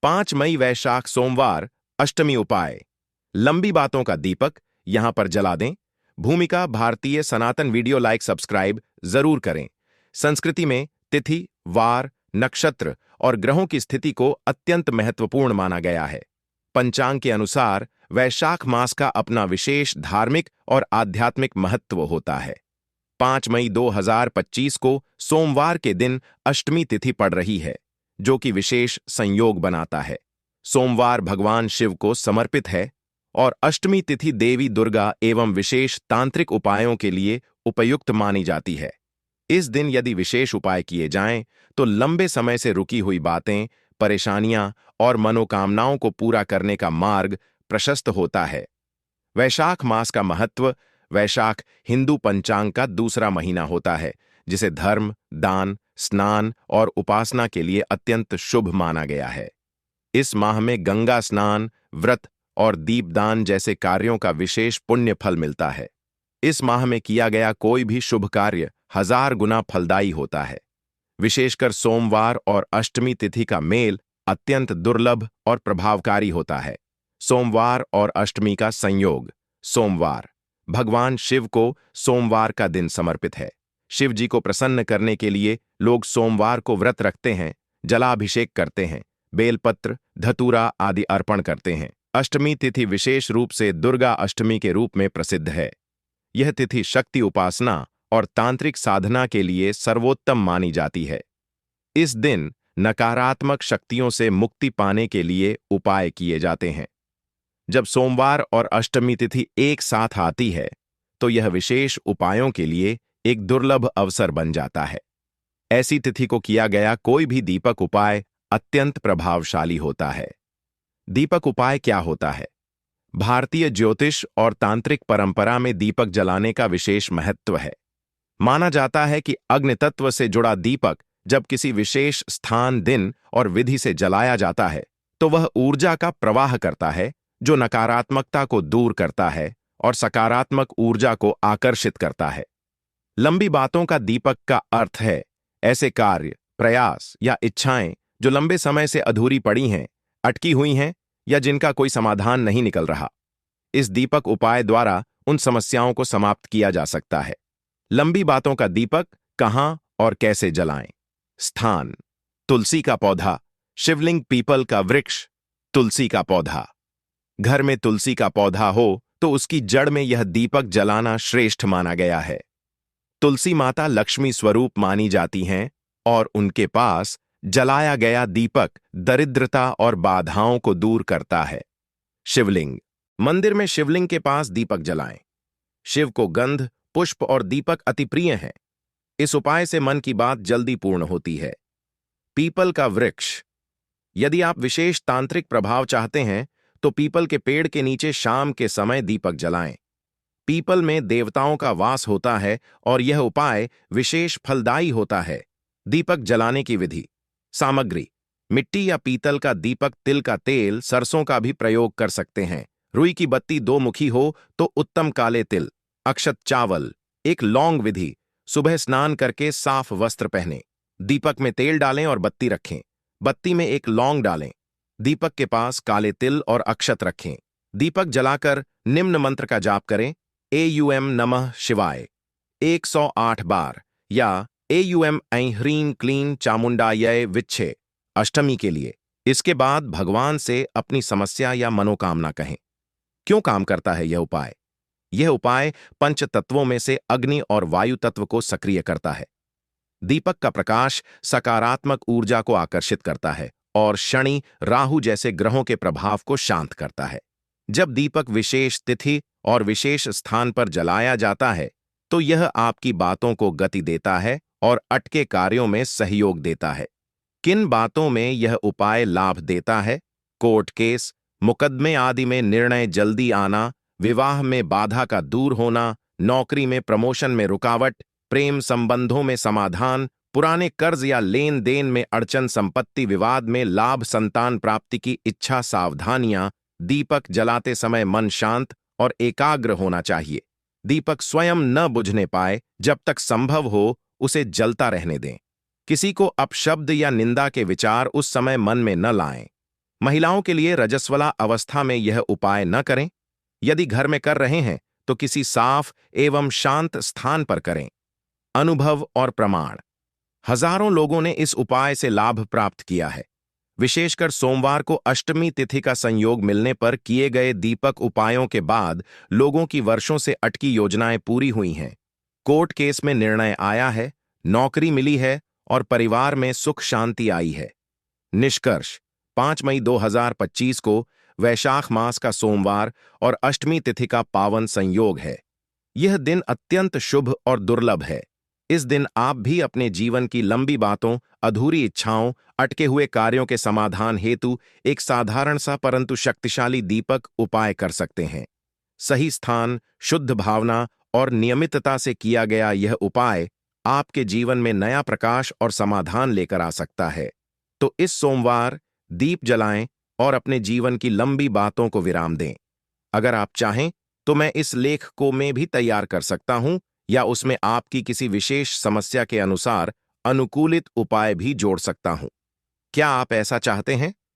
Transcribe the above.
5 मई वैशाख सोमवार, अष्टमी उपाय। लंबी बातों का दीपक यहां पर जला दें। भूमिका भारतीय सनातन वीडियो लाइक सब्सक्राइब जरूर करें। संस्कृति में तिथि, वार, नक्षत्र और ग्रहों की स्थिति को अत्यंत महत्वपूर्ण माना गया है। पंचांग के अनुसार वैशाख मास का अपना विशेष धार्मिक और आध्यात्मिक महत्व होता है। 5 मई 2025 को सोमवार के दिन अष्टमी तिथि पड़ रही है, जो कि विशेष संयोग बनाता है। सोमवार भगवान शिव को समर्पित है और अष्टमी तिथि देवी दुर्गा एवं विशेष तांत्रिक उपायों के लिए उपयुक्त मानी जाती है। इस दिन यदि विशेष उपाय किए जाएं, तो लंबे समय से रुकी हुई बातें, परेशानियां और मनोकामनाओं को पूरा करने का मार्ग प्रशस्त होता है। वैशाख मास का महत्व। वैशाख हिंदू पंचांग का दूसरा महीना होता है, जिसे धर्म, दान, स्नान और उपासना के लिए अत्यंत शुभ माना गया है। इस माह में गंगा स्नान, व्रत और दीपदान जैसे कार्यों का विशेष पुण्य फल मिलता है। इस माह में किया गया कोई भी शुभ कार्य 1000 गुना फलदायी होता है। विशेषकर सोमवार और अष्टमी तिथि का मेल अत्यंत दुर्लभ और प्रभावकारी होता है। सोमवार और अष्टमी का संयोग। सोमवार भगवान शिव को सोमवार का दिन समर्पित है। शिव जी को प्रसन्न करने के लिए लोग सोमवार को व्रत रखते हैं, जलाभिषेक करते हैं, बेलपत्र, धतूरा आदि अर्पण करते हैं। अष्टमी तिथि विशेष रूप से दुर्गा अष्टमी के रूप में प्रसिद्ध है। यह तिथि शक्ति उपासना और तांत्रिक साधना के लिए सर्वोत्तम मानी जाती है। इस दिन नकारात्मक शक्तियों से मुक्ति पाने के लिए उपाय किए जाते हैं। जब सोमवार और अष्टमी तिथि एक साथ आती है, तो यह विशेष उपायों के लिए एक दुर्लभ अवसर बन जाता है। ऐसी तिथि को किया गया कोई भी दीपक उपाय अत्यंत प्रभावशाली होता है। दीपक उपाय क्या होता है? भारतीय ज्योतिष और तांत्रिक परंपरा में दीपक जलाने का विशेष महत्व है। माना जाता है कि अग्नि तत्व से जुड़ा दीपक जब किसी विशेष स्थान, दिन और विधि से जलाया जाता है, तो वह ऊर्जा का प्रवाह करता है, जो नकारात्मकता को दूर करता है और सकारात्मक ऊर्जा को आकर्षित करता है। लंबी बातों का दीपक का अर्थ है ऐसे कार्य, प्रयास या इच्छाएं जो लंबे समय से अधूरी पड़ी हैं, अटकी हुई हैं या जिनका कोई समाधान नहीं निकल रहा। इस दीपक उपाय द्वारा उन समस्याओं को समाप्त किया जा सकता है। लंबी बातों का दीपक कहां और कैसे जलाएं? स्थान: तुलसी का पौधा, शिवलिंग, पीपल का वृक्ष, तुलसी का पौधा। घर में तुलसी का पौधा हो तो उसकी जड़ में यह दीपक जलाना श्रेष्ठ माना गया है। तुलसी माता लक्ष्मी स्वरूप मानी जाती हैं और उनके पास जलाया गया दीपक दरिद्रता और बाधाओं को दूर करता है। शिवलिंग: मंदिर में शिवलिंग के पास दीपक जलाएं। शिव को गंध, पुष्प और दीपक अति प्रिय हैं। इस उपाय से मन की बात जल्दी पूर्ण होती है। पीपल का वृक्ष: यदि आप विशेष तांत्रिक प्रभाव चाहते हैं, तो पीपल के पेड़ के नीचे शाम के समय दीपक जलाएं। पीपल में देवताओं का वास होता है और यह उपाय विशेष फलदायी होता है। दीपक जलाने की विधि। सामग्री: मिट्टी या पीतल का दीपक, तिल का तेल, सरसों का भी प्रयोग कर सकते हैं। रुई की बत्ती 2 मुखी हो तो उत्तम। काले तिल, अक्षत, चावल। एक लौंग विधि: सुबह स्नान करके साफ वस्त्र पहने, दीपक में तेल डालें और बत्ती रखें। बत्ती में एक लौंग डालें, दीपक के पास काले तिल और अक्षत रखें। दीपक जलाकर निम्न मंत्र का जाप करें: एयूएम नमः शिवाय 108 बार या एयूएम ऐं ह्रीं क्लीं चामुंडायै विच्छे अष्टमी के लिए। इसके बाद भगवान से अपनी समस्या या मनोकामना कहें। क्यों काम करता है यह उपाय? यह उपाय पंच तत्वों में से अग्नि और वायु तत्व को सक्रिय करता है। दीपक का प्रकाश सकारात्मक ऊर्जा को आकर्षित करता है और शनि, राहु जैसे ग्रहों के प्रभाव को शांत करता है। जब दीपक विशेष तिथि और विशेष स्थान पर जलाया जाता है, तो यह आपकी बातों को गति देता है और अटके कार्यों में सहयोग देता है। किन बातों में यह उपाय लाभ देता है? कोर्ट केस, मुकदमे आदि में निर्णय जल्दी आना, विवाह में बाधा का दूर होना, नौकरी में प्रमोशन में रुकावट, प्रेम संबंधों में समाधान, पुराने कर्ज या लेन देन में अड़चन, संपत्ति विवाद में लाभ, संतान प्राप्ति की इच्छा। सावधानियां: दीपक जलाते समय मन शांत और एकाग्र होना चाहिए। दीपक स्वयं न बुझने पाए, जब तक संभव हो उसे जलता रहने दें। किसी को अपशब्द या निंदा के विचार उस समय मन में न लाएं। महिलाओं के लिए रजस्वला अवस्था में यह उपाय न करें। यदि घर में कर रहे हैं तो किसी साफ एवं शांत स्थान पर करें। अनुभव और प्रमाण। हजारों लोगों ने इस उपाय से लाभ प्राप्त किया है। विशेषकर सोमवार को अष्टमी तिथि का संयोग मिलने पर किए गए दीपक उपायों के बाद लोगों की वर्षों से अटकी योजनाएं पूरी हुई हैं। कोर्ट केस में निर्णय आया है, नौकरी मिली है और परिवार में सुख शांति आई है। निष्कर्ष: 5 मई 2025 को वैशाख मास का सोमवार और अष्टमी तिथि का पावन संयोग है। यह दिन अत्यंत शुभ और दुर्लभ है। इस दिन आप भी अपने जीवन की लंबी बातों, अधूरी इच्छाओं, अटके हुए कार्यों के समाधान हेतु एक साधारण सा परंतु शक्तिशाली दीपक उपाय कर सकते हैं। सही स्थान, शुद्ध भावना और नियमितता से किया गया यह उपाय आपके जीवन में नया प्रकाश और समाधान लेकर आ सकता है। तो इस सोमवार दीप जलाएं और अपने जीवन की लंबी बातों को विराम दें। अगर आप चाहें तो मैं इस लेख को मैं भी तैयार कर सकता हूं या उसमें आपकी किसी विशेष समस्या के अनुसार अनुकूलित उपाय भी जोड़ सकता हूं। क्या आप ऐसा चाहते हैं?